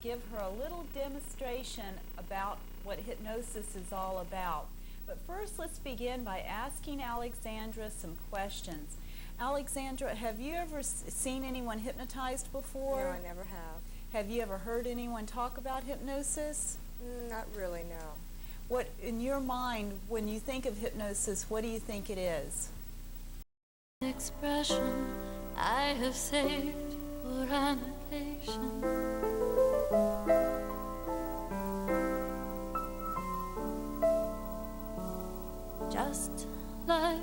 give her a little demonstration about what hypnosis is all about. But first, let's begin by asking Alexandra some questions. Alexandra, have you ever seen anyone hypnotized before? No, I never have. Have you ever heard anyone talk about hypnosis? Not really, no. What, in your mind, when you think of hypnosis, what do you think it is? Expression I have saved for an occasion. Just like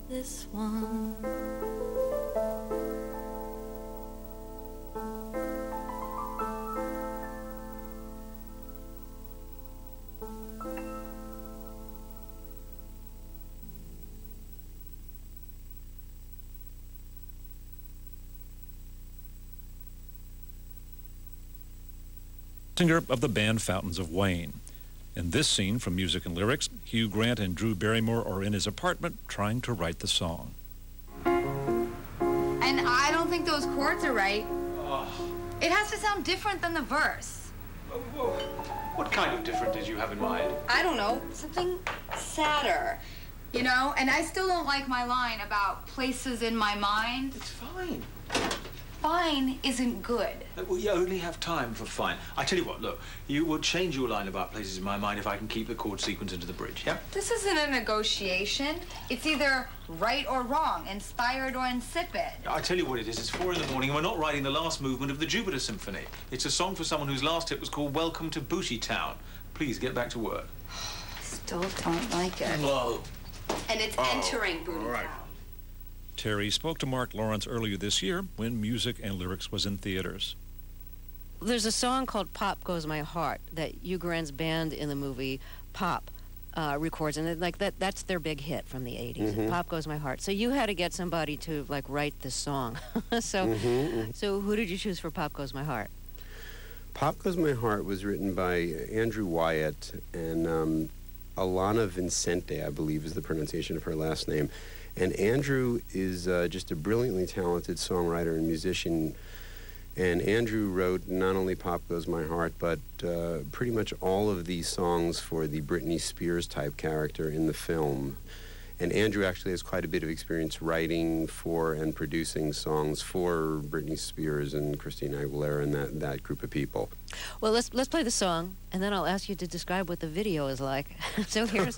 this one. Singer of the band Fountains of Wayne. In this scene from Music and Lyrics, Hugh Grant and Drew Barrymore are in his apartment trying to write the song. And I don't think those chords are right. Oh. It has to sound different than the verse. Whoa. What kind of different did you have in mind? I don't know, something sadder, you know? And I still don't like my line about places in my mind. It's fine. Fine isn't good. Well, you only have time for fine. I tell you what, look, you will change your line about places in my mind if I can keep the chord sequence into the bridge, yeah? This isn't a negotiation. It's either right or wrong, inspired or insipid. I tell you what it is, it's 4 in the morning and we're not writing the last movement of the Jupiter Symphony. It's a song for someone whose last hit was called Welcome to Booty Town. Please get back to work. I still don't like it. Whoa. And it's entering Booty Town. Terry spoke to Mark Lawrence earlier this year when Music and Lyrics was in theaters. There's a song called Pop Goes My Heart that Hugh Grant's band in the movie Pop records, and that's their big hit from the 80s. Mm-hmm. Pop Goes My Heart. So you had to get somebody to write this song. So who did you choose for Pop Goes My Heart? Pop Goes My Heart was written by Andrew Wyatt and Alana Vincente, I believe is the pronunciation of her last name. And Andrew is just a brilliantly talented songwriter and musician. And Andrew wrote not only Pop Goes My Heart, but pretty much all of the songs for the Britney Spears type character in the film. And Andrew actually has quite a bit of experience writing for and producing songs for Britney Spears and Christina Aguilera and that group of people. Well, let's play the song, and then I'll ask you to describe what the video is like. So here's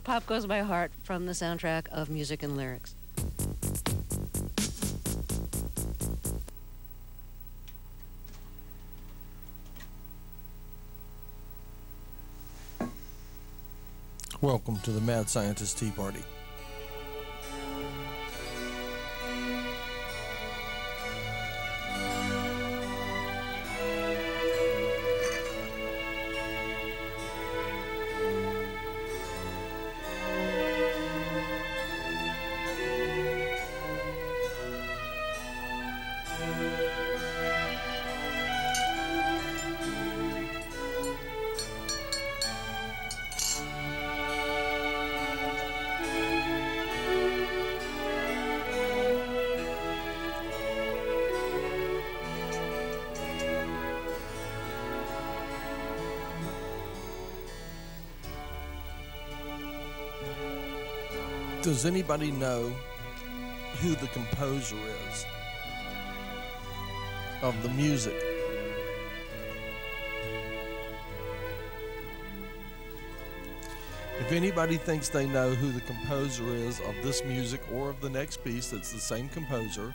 Pop Goes My Heart from the soundtrack of Music and Lyrics. Welcome to the Mad Scientist Tea Party. Does anybody know who the composer is of the music? If anybody thinks they know who the composer is of this music or of the next piece that's the same composer,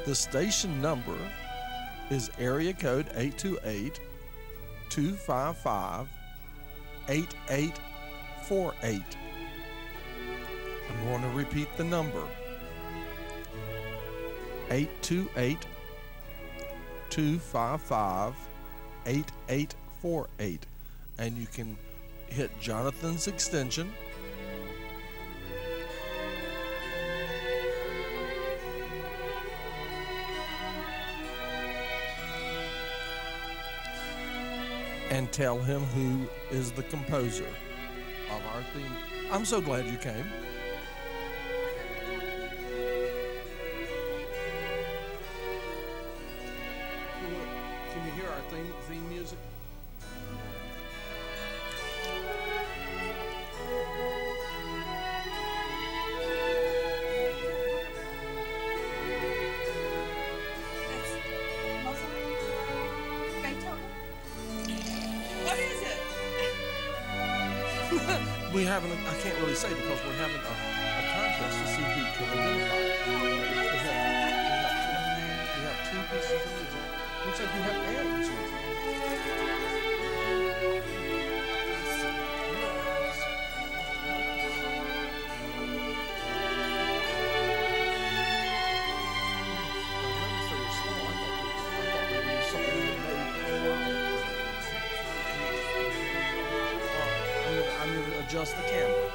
the station number is area code 828-255-8848. I'm going to repeat the number. 828-255-8848. And you can hit Jonathan's extension. And tell him who is the composer of our theme. I'm so glad you came. Can you hear our theme music? What is it? I can't really say because we're having a contest to see who can identify it. We have two pieces of music. Looks like you have Aaron's music. I'm going to adjust the camera.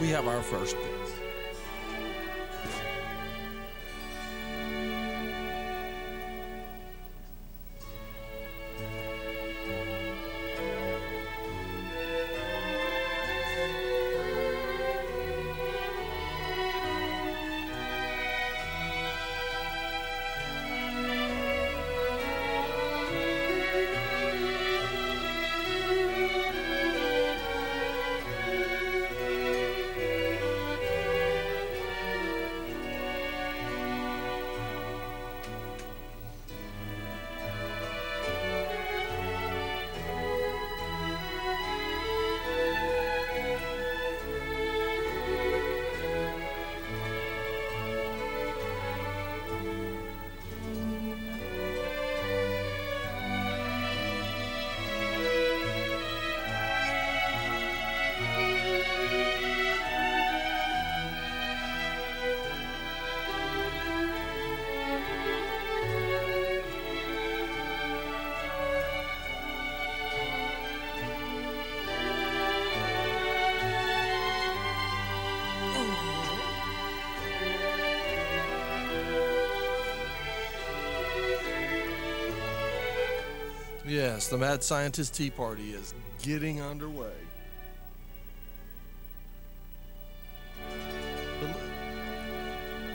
We have our first guest. Yes, the Mad Scientist Tea Party is getting underway.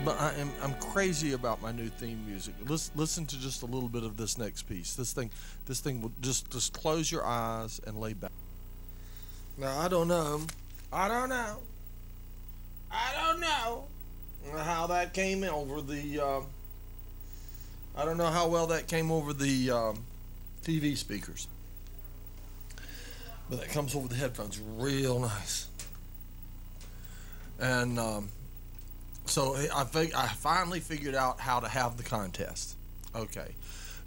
But I'm crazy about my new theme music. Listen to just a little bit of this next piece. This thing will just close your eyes and lay back. Now I don't know how that came over the. I don't know how well that came over the TV speakers, but that comes over the headphones real nice. And so I finally figured out how to have the contest. Okay,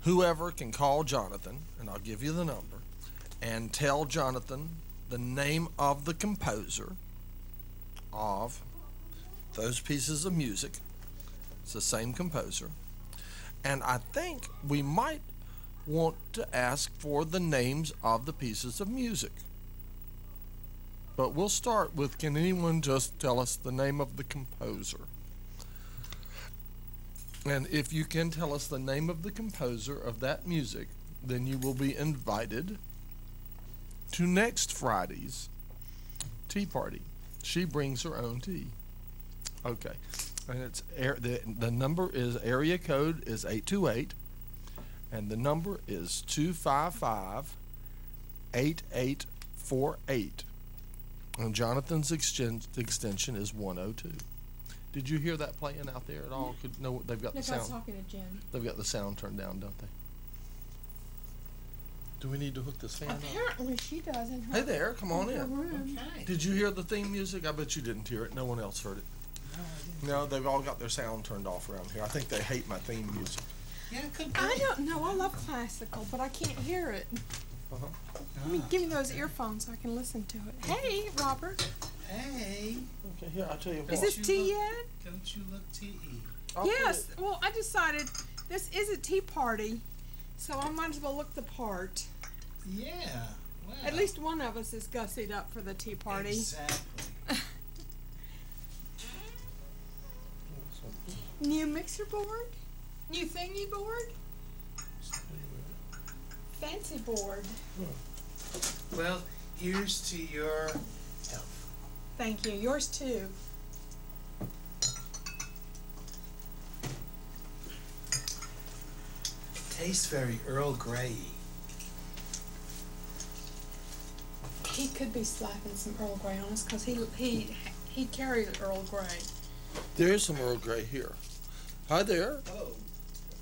whoever can call Jonathan, and I'll give you the number, and tell Jonathan the name of the composer of those pieces of music. It's the same composer. And I think we might want to ask for the names of the pieces of music. But we'll start with, can anyone just tell us the name of the composer? And if you can tell us the name of the composer of that music, then you will be invited to next Friday's tea party. She brings her own tea. Okay. And it's the number is area code is 828, and the number is 255-8848. And Jonathan's extension is 102. Did you hear that playing out there at all? No, they've got the sound. I was talking to Jen. They've got the sound turned down, don't they? Do we need to hook this fan up? Apparently she does in her. Hey there, come on in. Room. Okay. Did you hear the theme music? I bet you didn't hear it. No one else heard it. No, they've all got their sound turned off around here. I think they hate my theme music. Yeah, it could be. I don't know. I love classical, but I can't hear it. Give me those earphones so I can listen to it. Hey, Robert. Hey. Okay, here, I'll tell you what. Is this tea yet? Don't you look tea-y? Yes. Well, I decided this is a tea party, so I might as well look the part. Yeah. Well. At least one of us is gussied up for the tea party. Exactly. New mixer board? New thingy board? Fancy board. Well, here's to your health. Thank you. Yours too. Tastes very Earl Grey. He could be slapping some Earl Grey on us because he carried Earl Grey. There is some Earl Grey here. Hi there. Oh,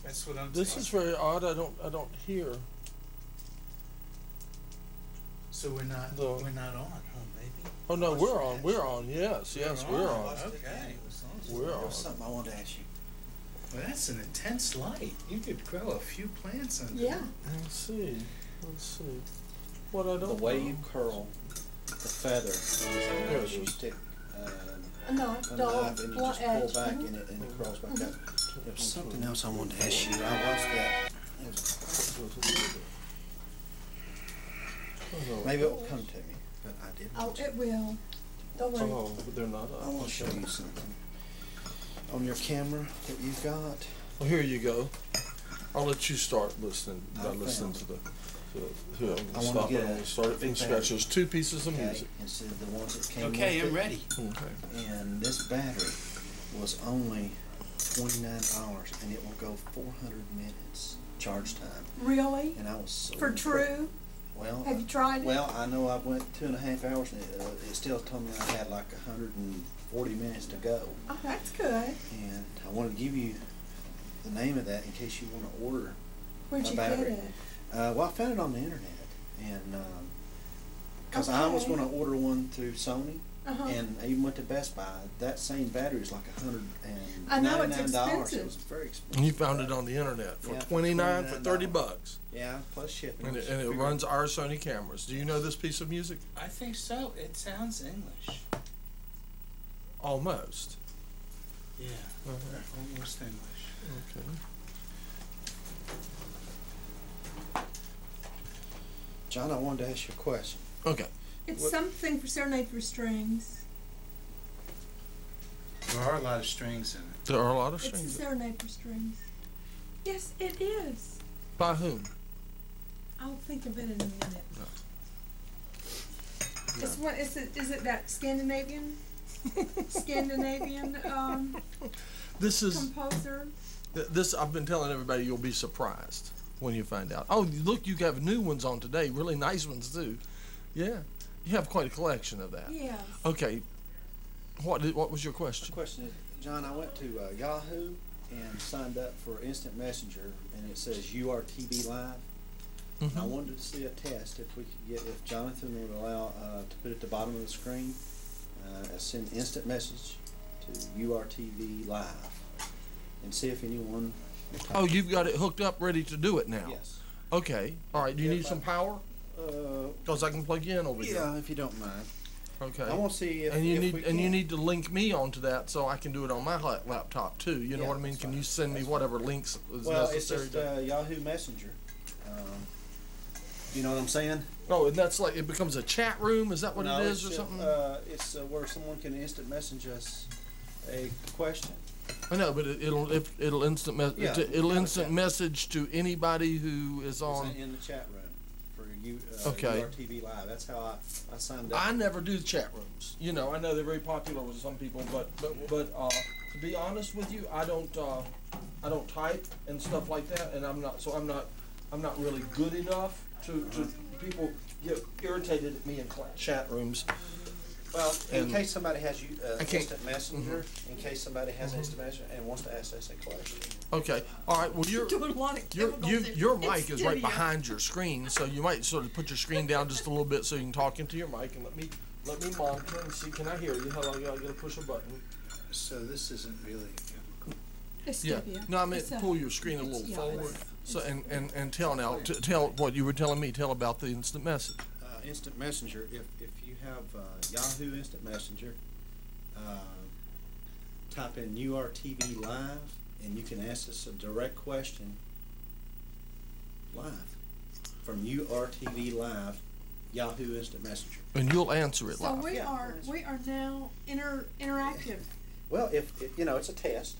that's what I'm This is very odd. I don't hear. So we're not on, huh, maybe? Oh no, we're on. We're on. Yes, we're on. Okay. We're There on. was something I wanted to ask you. Well, that's an intense light. You could grow a few plants under Yeah. Let's see. What I don't The way know. you curl the feather is as you stick No, a dull, knife and you blunt just pull edge. back in it and it curls back up. There was something else I wanted to ask you. I watched that. Maybe it will come to me, but I did Oh, watch it will. Don't worry. Oh, but they're not I up. want to show you something. On your camera that you've got, Well, here you go. I'll let you start listening. I Not listening found- to here, I wanna stop get it. a We'll start it from big scratch. battery. There's 2 pieces of okay, music. instead of the ones that came Okay, with I'm it. ready. Okay. And this battery was only $29 and it will go 400 minutes charge time. Really? And I was so For impressed. true? Well, Have you tried it? Well, I know I went 2.5 hours and it still told me I had like 140 minutes to go. Oh, that's good. And I wanted to give you the name of that in case you want to order Where'd a you battery. get it? Well, I found it on the internet, and because I was Okay. going to order one through Sony, Uh-huh. and I even went to Best Buy. That same battery is like I know, $199. it's expensive. It was very expensive. And you found it on the internet for Yeah, for $29 for $30 $29. bucks. Yeah, plus shipping. And which it figured- runs our Sony cameras. Do you know this piece of music? I think so. It sounds English. Almost. Yeah, almost English. Okay. John, I wanted to ask you a question. Okay. It's What- something for serenade for strings. There are a lot of strings in it. There are a lot of It's a strings. serenade for strings. Yes, it is. By whom? I'll think of it in a minute. It's what is it that Scandinavian This is composer? this. I've been telling everybody you'll be surprised when you find out. Oh, look, you have new ones on today. Really nice ones too. Yeah, you have quite a collection of that. Yes. Okay. What was your The question? question is, John, I went to Yahoo and signed up for Instant Messenger, and it says URTV Live. And I wanted to see a test if we could get, if Jonathan would allow to put at the bottom of the screen, send instant message to URTV Live, and see if anyone. Oh, you've got it hooked up, ready to do it now. Yes. Okay. All right. Do you If need I- some power? Because I can plug you in over here. Yeah, if you don't mind. Okay. I want to see if And you if need we and you can. need to link me onto that so I can do it on my laptop too. You know Yeah, what I mean? that's Can fine. you send me That's whatever links is Well, it's necessary? just Yahoo Messenger. You know what I'm saying? Oh, and that's like it becomes a chat room. Is that what No, it it's is or just, something? It's where someone can instant message us a question. I know, but it'll instant Yeah, it'll kind of instant chat. message to anybody who is It's on. in the chat room for you. Okay. URTV Live. That's how I signed up. I never do chat rooms. You know, I know they're very popular with some people, but to be honest with you, I don't type and stuff like that, and I'm not really good enough to people get irritated at me in chat rooms. Well, in And- case somebody has I can't- instant messenger, in case somebody has instant messenger and wants to ask us a question. Okay, all right. Well, Doing a lot of your chemicals in your the mic is right studio. behind your screen, so you might sort of put your screen down just a little bit so you can talk into your mic and let me monitor and see. Can I hear you? Hello, I gotta push a button. So this isn't really. It's Yeah. stevia. No, I meant It's a- pull your screen a it's- little yeah, forward. it's- So and tell now, tell what you were telling me. Tell about the instant message. Instant messenger. If you have Yahoo Instant Messenger, type in URTV Live, and you can ask us a direct question live from URTV Live, Yahoo Instant Messenger. And you'll answer it So live. we Yeah. are now interactive. Well, if you know, it's a test.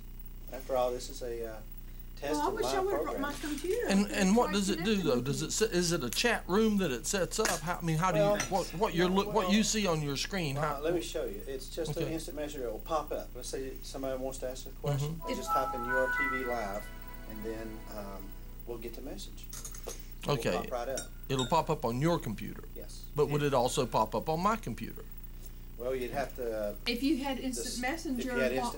After all, this is a test Well, I of wish I live would have brought programming. my computer. And what so I does it could do connect though? with Does you. is it a chat room that it sets up? How do Well, you what you look what you see on your screen? How, Let me show you. It's just an Okay. instant messenger. It will pop up. Let's say somebody wants to ask a question. Mhm. You just type in URTV Live, and then we'll get the message. Okay. It'll pop right up. It'll pop up on your computer. Yes. But would it also pop up on my computer? Well, you'd have to. If you had instant messenger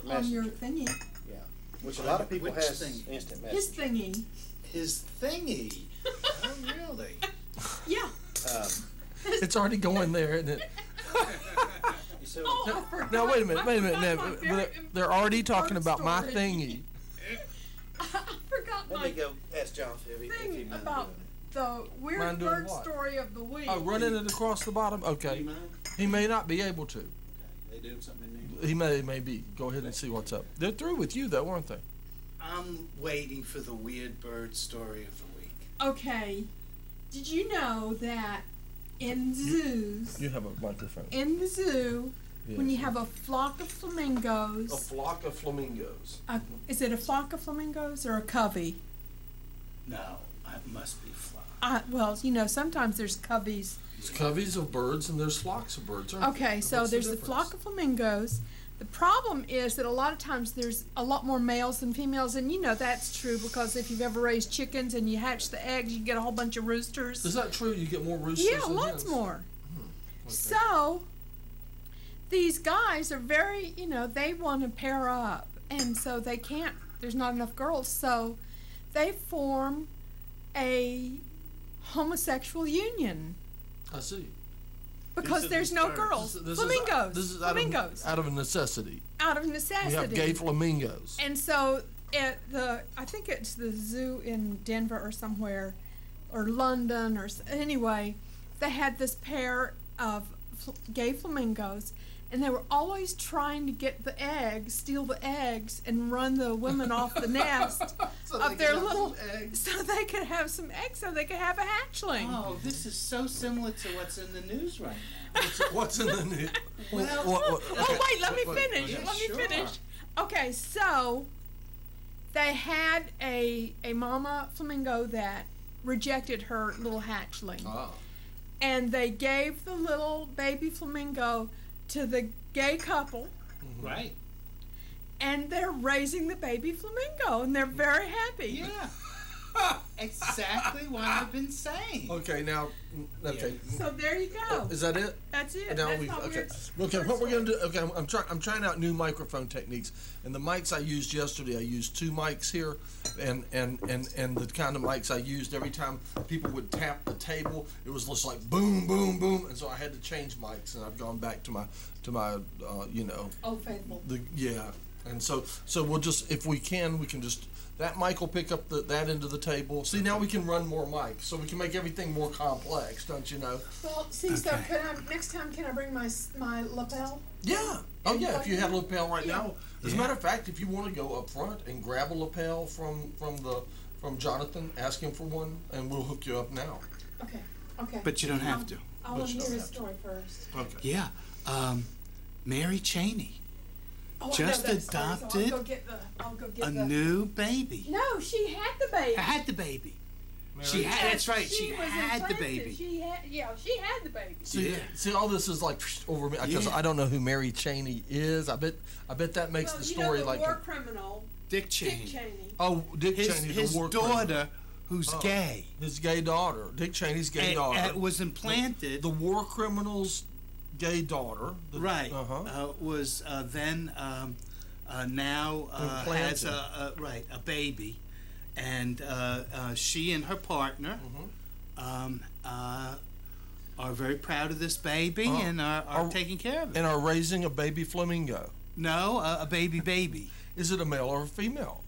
on your thingy. Yeah. Which a lot of people Which has thing? instant His messenger. thingy. His thingy. Oh, really? Yeah. It's already going there, isn't it? Oh, I forgot. Now wait a minute. That's Now, my very they're already talking important about my story. thingy. I forgot Let my me go ask Jonathan if he thing mind about doing the weird Mind doing bird what? story of the week. Oh, running it across the bottom. it. Okay. You mind? He may not be able to. Okay. They doing something in there? He may be. Go ahead and see what's up. They're through with you though, aren't they? I'm waiting for the weird bird story of the week. Okay. Did you know that in zoos, You have a microphone. in the zoo, when you Yes. have a flock of flamingos, A flock of flamingos. is it a flock of flamingos or a covey? No, it must be fly. Well, you know, sometimes there's coveys. There's coveys of birds and there's flocks of birds, aren't Okay, there? so What's there's the difference? flock of flamingos. The problem is that a lot of times there's a lot more males than females, and you know that's true because if you've ever raised chickens and you hatch the eggs, you get a whole bunch of roosters. Is that true? You get more roosters Yeah, than lots hens? more. Okay. So these guys are very, you know, they want to pair up, and so they can't. There's not enough girls, so they form a homosexual union I see. because These are there's these no birds. girls. This Flamingos. is Flamingos. out of necessity. Out of We necessity. have gay flamingos. And so at I think it's the zoo in Denver or somewhere, or London anyway, they had this pair of gay flamingos, and they were always trying to get the eggs, steal the eggs, and run the women off the nest So of they their could have little, some eggs. so they could have some eggs, so they could have a hatchling. Oh, this is so similar to what's in the news right now. What's in the news? Well, Oh wait, let me finish. yeah, Let me sure. finish. Okay, so they had a mama flamingo that rejected her little hatchling, Ah. and they gave the little baby flamingo to the gay couple, Right. and they're raising the baby flamingo, and they're very happy. Yeah. Exactly what I've been saying. Okay, now, okay. So there you go. Is that it? That's it. Now That's we my okay. weird Okay, what we're story. gonna do? Okay, I'm trying out new microphone techniques, and the mics I used yesterday, I used 2 mics here, and the kind of mics I used every time people would tap the table, it was just like boom, boom, boom, and so I had to change mics, and I've gone back to my you know, Oh, faithful. and so we'll just, if we can just. That mic will pick up that end of the table. See, now we can run more mics, so we can make everything more complex, don't you know? Well, see, so next time can I bring my lapel? Yeah. Oh, yeah. If you had a lapel right Yeah. now, as a matter of fact, if you want to go up front and grab a lapel from Jonathan, ask him for one, and we'll hook you up now. Okay. Okay. But you don't have to. I want to hear his story first. Okay. Yeah. Mary Cheney, Oh, I Just know that story, so adopted I'll go get a the. new baby. No, she had the baby. Had the baby. She had. That's right. She was had the implanted. baby. She had the baby. See, Yeah. see, all this is like over me because Yeah. I don't know who Mary Cheney is. I bet that makes Well, the you story know the like. war criminal, Dick Cheney. Dick Cheney. Oh, Dick His, Cheney, his the war daughter, criminal. who's Oh, gay, His gay daughter, Dick Cheney's gay daughter, was implanted. the war criminal's gay daughter. Right. Uh-huh. Was then now has Implanted. a baby, and she and her partner are very proud of this baby and are taking care of it. And are raising a baby flamingo. No, a baby. Is it a male or a female?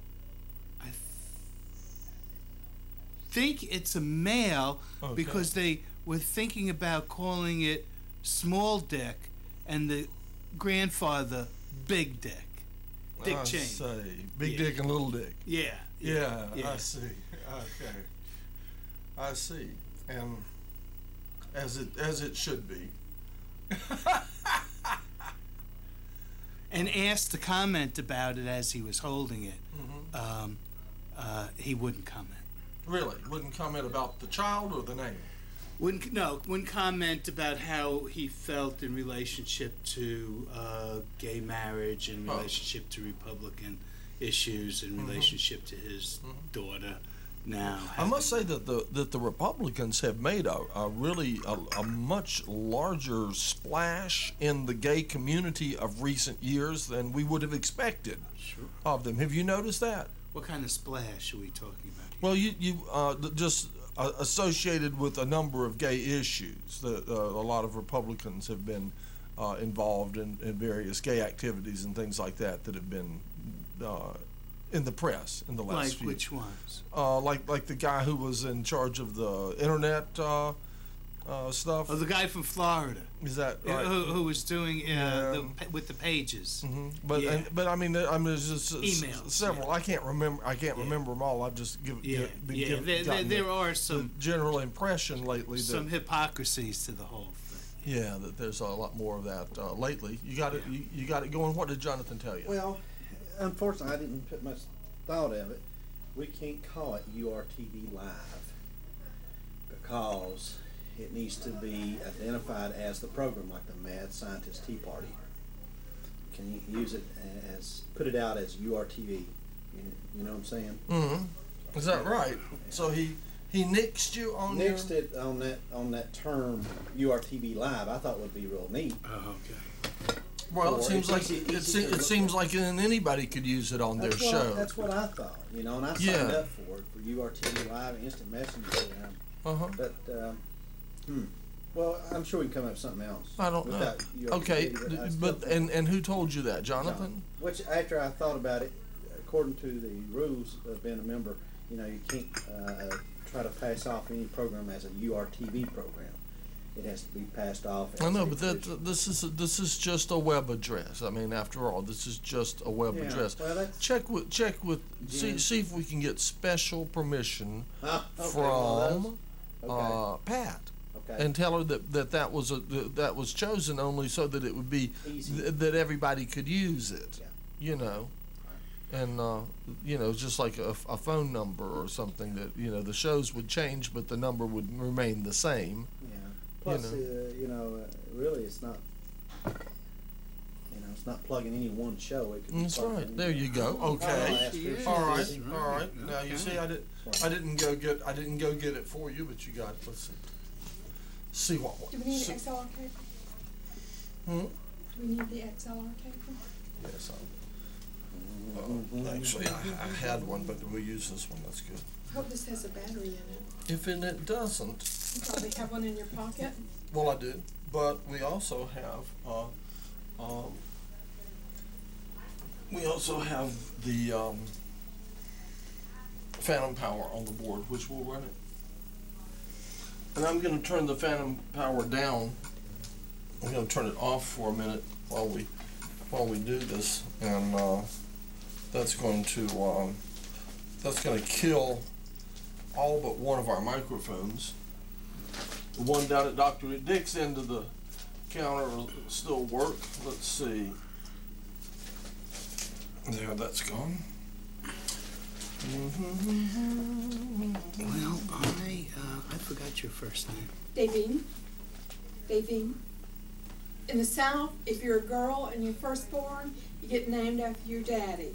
I think it's a male Okay. because they were thinking about calling it Small Dick and the grandfather Big Dick. Dick I Cheney. see. Big Yeah. Dick and Little Dick. Yeah. Yeah, I see. Okay. I see. And as it should be. And asked to comment about it as he was holding it. He wouldn't comment. Really? Wouldn't comment about the child or the name? Wouldn't comment about how he felt in relationship to gay marriage, in relationship to Republican issues, in relationship to his daughter, now. I must say that the Republicans have made a really much larger splash in the gay community of recent years than we would have expected of them. Have you noticed that? What kind of splash are we talking about here? Well, you just associated with a number of gay issues. A lot of Republicans have been involved in various gay activities and things like that have been in the press in the last Like few. which ones? Like the guy who was in charge of the internet stuff. Oh, the guy from Florida. Is that right? Who was doing with the pages? Mm-hmm. But yeah. but I mean there's just Emails, several. I can't remember them all. I've just gotten There are some the general impression lately some that hypocrisies to the whole thing. yeah, that there's a lot more of that lately. You got it. You got it going. What did Jonathan tell you? Well, unfortunately, I didn't put much thought of it. We can't call it URTV Live because it needs to be identified as the program, like the Mad Scientist Tea Party. Can you use it as, put it out as URTV? You know what I'm saying? Mm-hmm. Is that right? So he nixed you on Nixed it on that term URTV Live. I thought would be real neat. Oh, okay. Well, Or it seems like easy to it look seems at. like anybody could use it on their show. That's what I thought, and I signed Yeah. up for it, for URTV Live, Instant Messenger. But, well, I'm sure we can come up with something else. I don't know. without URTV, Okay, I still but think- and who told you that, Jonathan? Which, after I thought about it, according to the rules of being a member, you can't try to pass off any program as a URTV program. It has to be passed off. I know, as but a- this is just a web address. I mean, after all, this is just a web Yeah, address. well, that's- Check with Jen. see if we can get special permission Okay, from well, okay. Pat. Okay. And tell her that was chosen only so that it would be Easy. that everybody could use it. Yeah. And just like a phone number or something that the shows would change, but the number would remain the same. Yeah. Plus, know. really, it's not. It's not plugging any one show. It could be That's plugged right. in There any- you go. Oh, Okay. yes, All right. yes. All right. Now you see, I didn't go get it for you, but you got it. Let's see. See what. Do we need see- an XLR cable? Hmm? Do we need the XLR cable? Yes. Actually, I had one, but we'll use this one. That's good. I hope this has a battery in it. If it doesn't, You probably have one in your pocket. well, I do. But we also have the phantom power on the board, which will run it. And I'm going to turn the phantom power down. I'm going to turn it off for a minute while we do this, and that's going to kill all but one of our microphones. The one down at Dr. Dick's end of the counter will still work. Let's see. There, that's gone. Well, I forgot your first name. Davine. Davine. In the South, if you're a girl and you're firstborn, you get named after your daddy.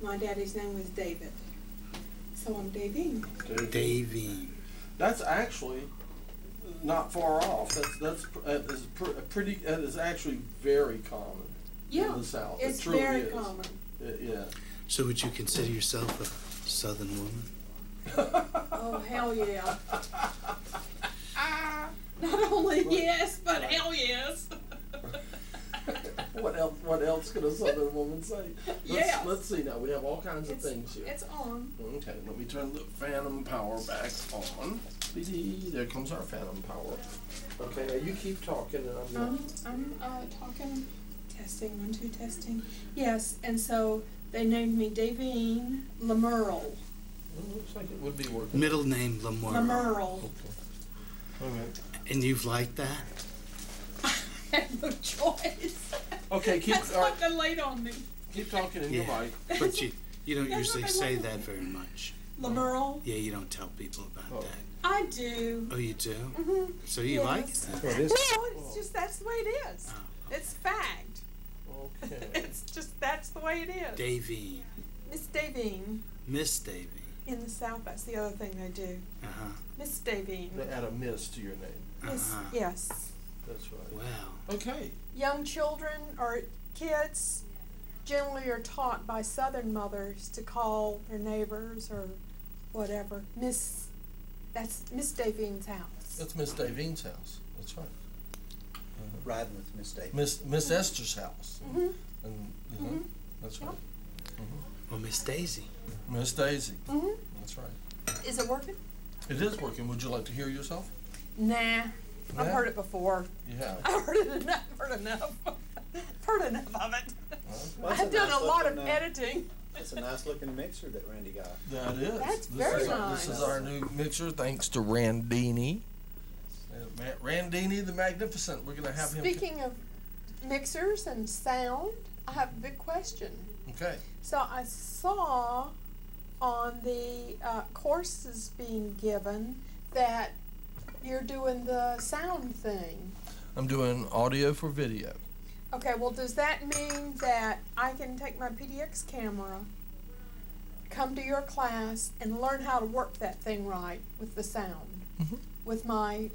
My daddy's name was David. So I'm Davine. Davine. That's actually not far off. That is actually very common Yeah, in the South. it's It truly very is. common. Yeah. So would you consider yourself a Southern woman? Oh, hell yeah. Not only yes, but hell yes. What else could a Southern woman say? Yes. Let's see now. We have all kinds of things here. It's on. Okay, let me turn the phantom power back on. There comes our phantom power. Okay, now you keep talking and I'm talking. Testing, 1, 2, testing. Yes, and so they named me Davine Lemerle. It looks like it would be working. Middle name Lamar. Lemerle. Okay. And you've liked that? I had no choice. Okay, keep That's all right, not been laid on me. keep talking in your mic. But you don't That's usually what I say want. that very much. Lemerle. Yeah, you don't tell people about that. I do. Oh, you do? Mhm. So you like it Yes. then? Well, this- No, it's just that's the way it is. Oh, It's fact. Okay. It's just that's the way it is. Davine. Miss Davine. Miss Davine. in the South, that's the other thing they do. Uh-huh. Miss Davine. They add a miss to your name. Miss, Uh-huh. yes. That's right. Wow. Okay. Young children or kids generally are taught by Southern mothers to call their neighbors or whatever Miss. That's Miss Davine's house. That's Miss Davine's house. That's right. Riding with Miss Davis. Miss Esther's house. Mhm. And Mhm. that's right. Well, Miss Daisy. Miss Daisy. Mhm. That's right. Is it working? It is working. Would you like to hear yourself? Nah. I've Yeah? heard it before. Yeah. I've heard it enough. Heard enough. Heard enough of it. Well, that's I've done nice a lot of looking, editing. That's a nice looking mixer that Randy got. That is. That's This very is nice. This is our new mixer, thanks to Randini. Randini the Magnificent. We're gonna have him. Speaking of mixers and sound, I have a big question. Okay. So I saw on the courses being given that you're doing the sound thing. I'm doing audio for video. Okay, well, does that mean that I can take my PDX camera, come to your class, and learn how to work that thing right with the sound, with my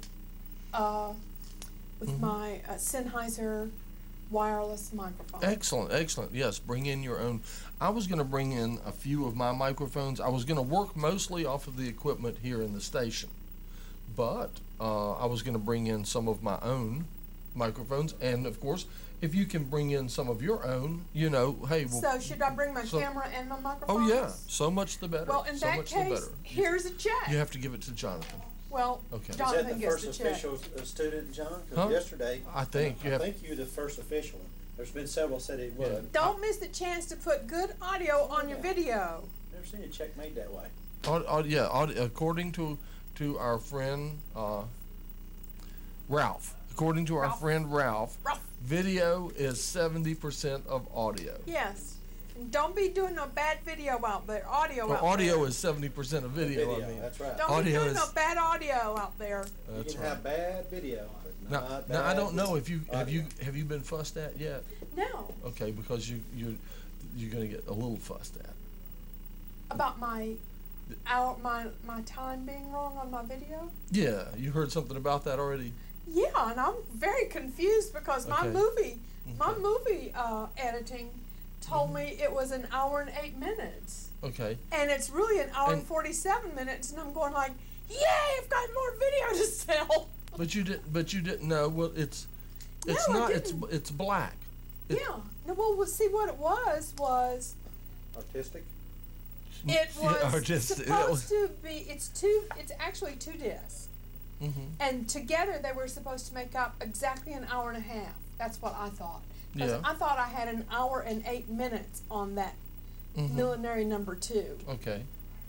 Sennheiser wireless microphone? Excellent, excellent. Yes, bring in your own. I was going to bring in a few of my microphones. I was going to work mostly off of the equipment here in the station, but I was going to bring in some of my own microphones, and of course, if you can bring in some of your own, you know, hey. Well, So should I bring my so- camera and my oh microphone? yeah, so much the better. Well, in so that much the case, better. here's a check. You have to give it to Jonathan. Well, Okay. Is that Is that Jonathan the gets first the check. official student, John? 'Cause Huh? yesterday, I think you I have. think you're the first official one. There's been several said it would. Don't miss the chance to put good audio on your Yeah. video. Never seen a check made that way. According to our friend Ralph. According to our Ralph. friend Ralph, Ralph. video is 70% of audio. Yes. And don't be doing no bad video out there, audio Well, out audio there. is 70% of video. I mean, that's right. Don't audio be doing is- no bad audio out there. You that's can right. have bad video, but Now, not now I bad don't know if you have audio. you been fussed at yet. No. Okay, because you're gonna get a little fussed at. About my time being wrong on my video? Yeah, you heard something about that already. Yeah, and I'm very confused because my Okay. movie Okay. editing told me it was an hour and 8 minutes. Okay. And it's really an hour and And- 47 minutes, and I'm going like, yay, I've got more video to sell. But you didn't know. Well, it's No, I not. didn't. It's black. It- Yeah. No, well, see what it was Artistic? it Yeah, was artistic. It supposed was- to be, it's actually 2 discs. Mhm. And together they were supposed to make up exactly an hour and a half. That's what I thought. Because Yeah. I thought I had an hour and 8 minutes on that Mhm. millinery number 2. Okay.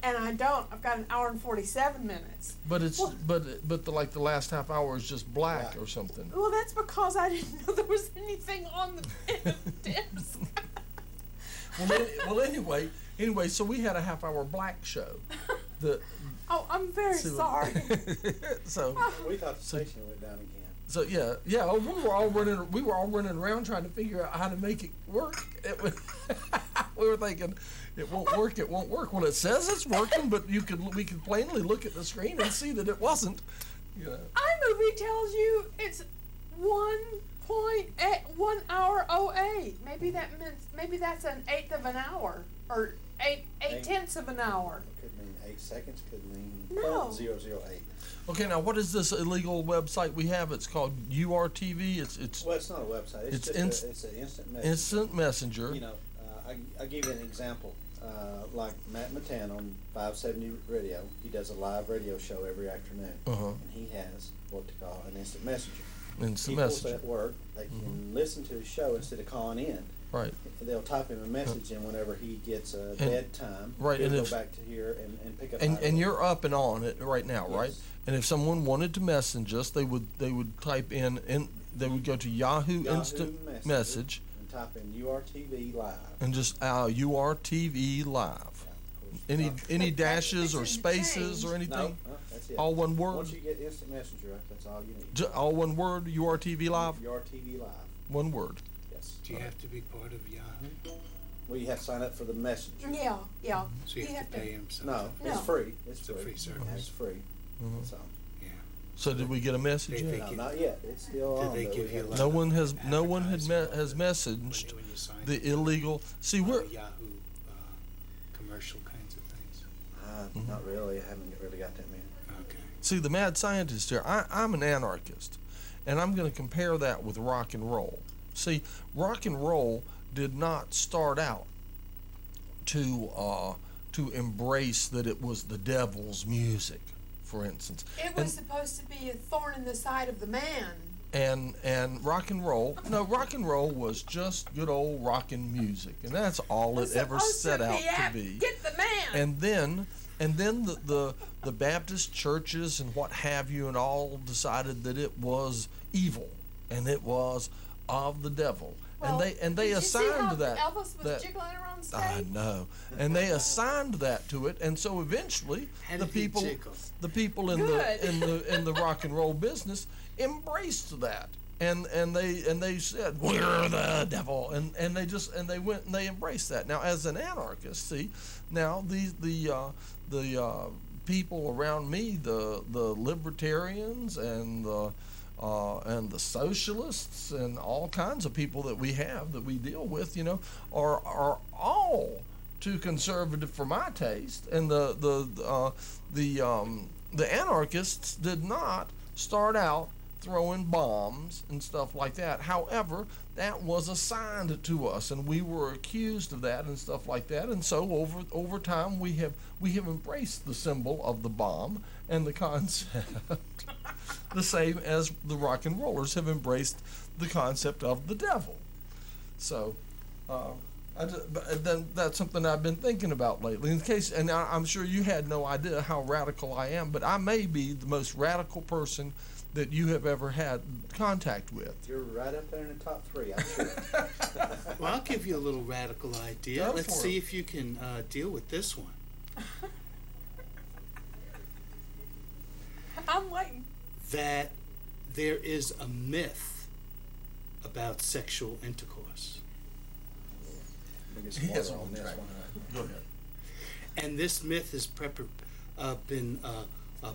And I don't. I've got an hour and 47 minutes. But it's Well- but the like the last half hour is just black or something. Well, that's because I didn't know there was anything on the disc. Well, anyway, so we had a half hour black show. The Oh, I'm very See what- sorry. so We thought the station went down again. so yeah. Oh, we were all running around trying to figure out how to make it work. We were thinking, it won't work. It won't work. Well, it says it's working, but we could plainly look at the screen and see that it wasn't. You know. iMovie tells you it's 1 hour 08. Maybe that's an eighth of an hour or eight tenths of an hour. Could mean 8 seconds, could mean No. 0.008. Okay, now what is this illegal website we have? It's called URTV. It's Well, it's not a website. It's It's just it's an instant message. Instant Messenger. You know, I'll give you an example. Like Matt Matan on 570 Radio, he does a live radio show every afternoon, Uh-huh. and he has what they call an instant messenger. Instant People Messenger. at work, they can listen to his show instead of calling in. Right. They'll type him a message in whenever he gets a And- dead time. right, He'll and go if- back to here and pick up. And item. you're up and on it right now, right? Yes. And if someone wanted to message us, they would type in they would go to Yahoo Instant Messenger Message and type in URTV live. and just URTV live. Any dashes or spaces or anything? No, that's it. All one word? Once you get instant messenger up, that's all you need. All one word. URTV live. URTV live. One word. Yes. Do you have to be part of Yahoo? Well, you have to sign up for the messenger. Yeah, yeah. So you have to pay him something. No, No. it's free. It's It's a free. free service. Yeah, it's free. So, Yeah. So did we get a message They- yet? no, Give- not yet. It's still Did on. they though. give We you have- like No one has advertisement has messaged when you sign the illegal. See, we're Yahoo commercial kinds of things? Not really. I haven't really got that many. Okay. see the mad scientist here. I'm an anarchist, and I'm going to compare that with rock and roll. See, rock and roll did not start out to embrace that it was the devil's music, for instance. It was supposed to be a thorn in the side of the man. And rock and roll, no, rock and roll was just good old rockin' music, and that's all it ever set out to be. Get the man. And then the Baptist churches and what have you and all decided that it was evil and it was of the devil. Well, and they did you see how assigned that. Elvis was that jiggling around stage? I know. And they assigned that to it, and so eventually How the did he people jiggle? in Good. in the rock and roll business embraced that. And they said, "We're the devil," and they went and they embraced that. Now, as an anarchist, see, now the people around me, the libertarians and the socialists and all kinds of people that we deal with, are all too conservative for my taste. And the anarchists did not start out throwing bombs and stuff like that. However, that was assigned to us, and we were accused of that and stuff like that. And so over time, we have embraced the symbol of the bomb and the concept, the same as the rock and rollers have embraced the concept of the devil. So, then that's something I've been thinking about lately. In case, and I'm sure you had no idea how radical I am, but I may be the most radical person that you have ever had contact with. You're right up there in the top 3, I'm sure. Well, I'll give you a little radical idea. Go Let's for see it. if you can deal with this one. I'm waiting. That there is a myth about sexual intercourse. He has on this one. Go ahead. And this myth has been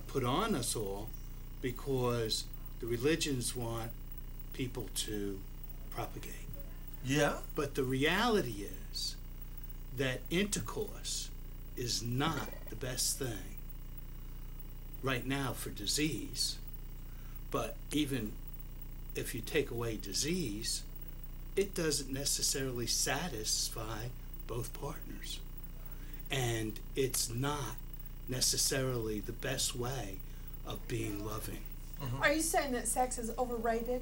put on us all because the religions want people to propagate. Yeah. But the reality is that intercourse is not the best thing right now for disease. But even if you take away disease, it doesn't necessarily satisfy both partners. And it's not necessarily the best way of being loving. Are you saying that sex is overrated?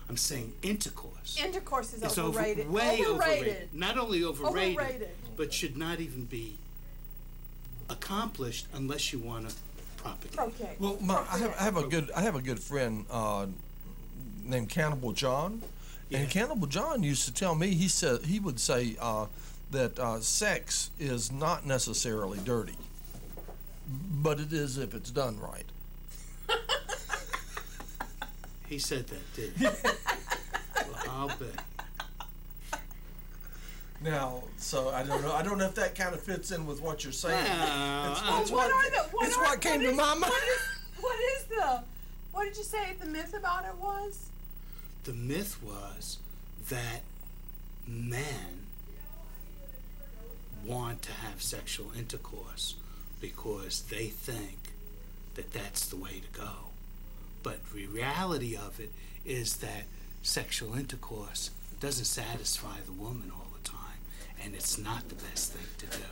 I'm saying intercourse. Intercourse is It's overrated. way overrated. Not only overrated, Overrated. but should not even be accomplished unless you want to propagate. Procreate. Well, I have a good friend named Cannibal John, and Cannibal John used to tell me. He would say that sex is not necessarily dirty, but it is if it's done right. He said that, didn't he? Well, I'll bet. Now, so I don't know. I don't know if that kind of fits in with what you're saying. Well, It's what came to my mind. What did you say the myth about it was? The myth was that men want to have sexual intercourse because they think that that's the way to go. But the reality of it is that sexual intercourse doesn't satisfy the woman all the time, and it's not the best thing to do.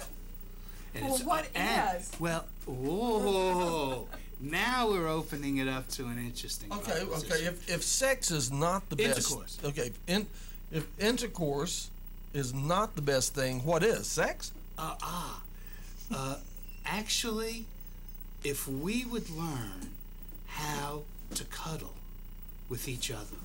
And Well, what is? Well, whoa, now we're opening it up to an interesting Okay. proposition. If sex is not the best, Intercourse. okay. If intercourse is not the best thing, what is sex? Actually, if we would learn how to cuddle with each other,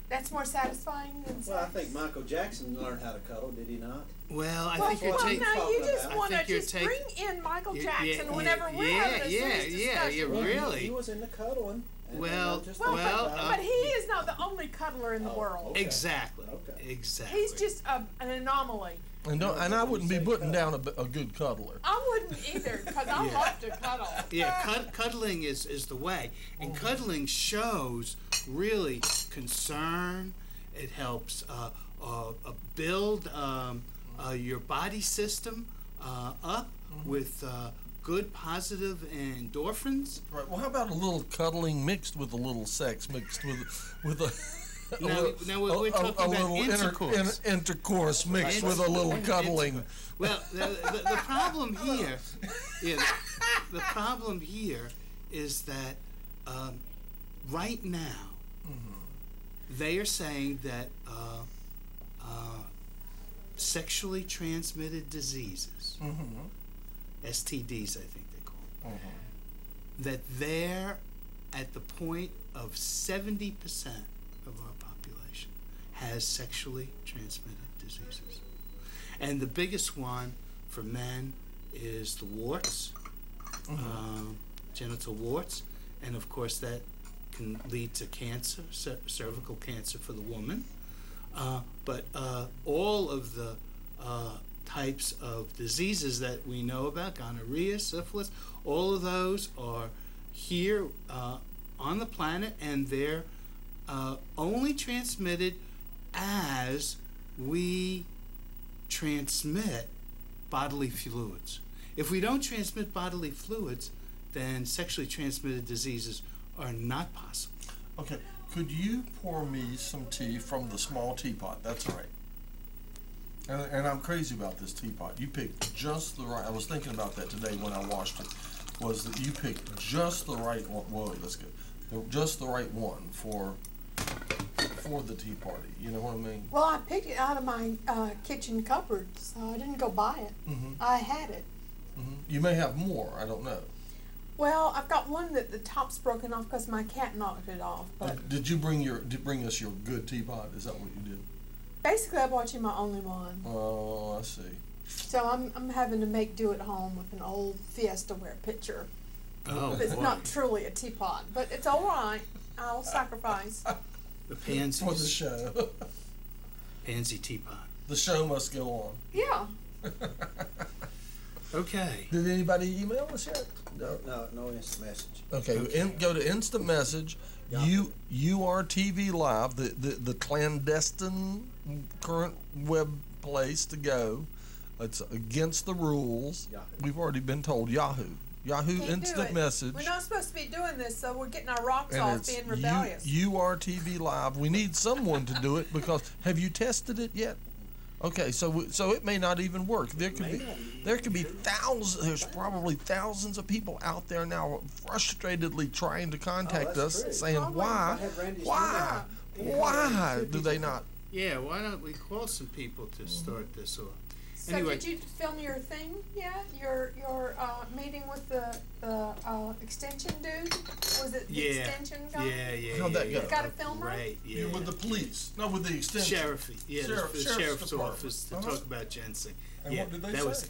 That's more satisfying than sex. Well, I think Michael Jackson learned how to cuddle, did he not? Well, I Well, think you're well, taking. now you just I want to think you're just take- bring in Michael Jackson yeah, whenever we're having a serious discussion. you Well, really. He was into cuddling. And Well, not just Well, thinking well, about but it. he is not the only cuddler in the Oh, world. okay. Exactly. Okay. Exactly. He's just an anomaly. And I wouldn't be putting down a good cuddler. I wouldn't either, because I love to cuddle. Yeah, cuddling is the way. And cuddling shows really concern. It helps build your body system up with good, positive endorphins. Right. Well, how about a little cuddling mixed with a little sex, mixed with a Now we're talking about little intercourse. intercourse mixed with a little cuddling. Well, the problem here, the problem here is that right now they are saying that sexually transmitted diseases, STDs, I think they call them, that they're at the point of 70% of our population has sexually transmitted diseases. And the biggest one for men is the warts, genital warts, and of course that can lead to cancer, cervical cancer for the woman. But all of the types of diseases that we know about, gonorrhea, syphilis, all of those are here on the planet, and they're only transmitted as we transmit bodily fluids. If we don't transmit bodily fluids, then sexually transmitted diseases are not possible. Okay, could you pour me some tea from the small teapot? That's all right. And I'm crazy about this teapot. You picked just the right. I was thinking about that today when I washed it. Was that you picked just the right one? Whoa, that's good. Just the right one for the tea party. You know what I mean? Well, I picked it out of my kitchen cupboard, so I didn't go buy it. I had it. You may have more. I don't know. Well, I've got one that the top's broken off because my cat knocked it off. But Did you bring us your good teapot? Is that what you did? basically, I bought you my only one. Oh, I see. So I'm having to make do at home with an old Fiesta-ware pitcher. Oh, It's boy. not truly a teapot, but it's all right. I'll sacrifice. The pansies. For the show. Pansy teapot. The show must go on. Yeah. Okay. Did anybody email us yet? No instant message. Okay, go to instant message. URTV Live, the clandestine current web place to go. It's against the rules. Yahoo. We've already been told Yahoo Can't do instant it. message. We're not supposed to be doing this, so we're getting our rocks And off it's being rebellious. URTV Live. We need someone to do it because have you tested it yet? Okay, so it may not even work. There could be thousands. There's probably thousands of people out there now frustratedly trying to contact us, true. saying why do they not? Yeah, why don't we call some people to start this off? So Anyway. did you film your thing yet? Your meeting with the extension dude? Was it the extension guy? Yeah. How'd that go? Got a filmer? Right, yeah. You're with the police? No, with the extension. Sheriff, yeah, the Sheriff's sheriff's department. office to Uh-huh. talk about ginseng. And Yeah, what did they that say? was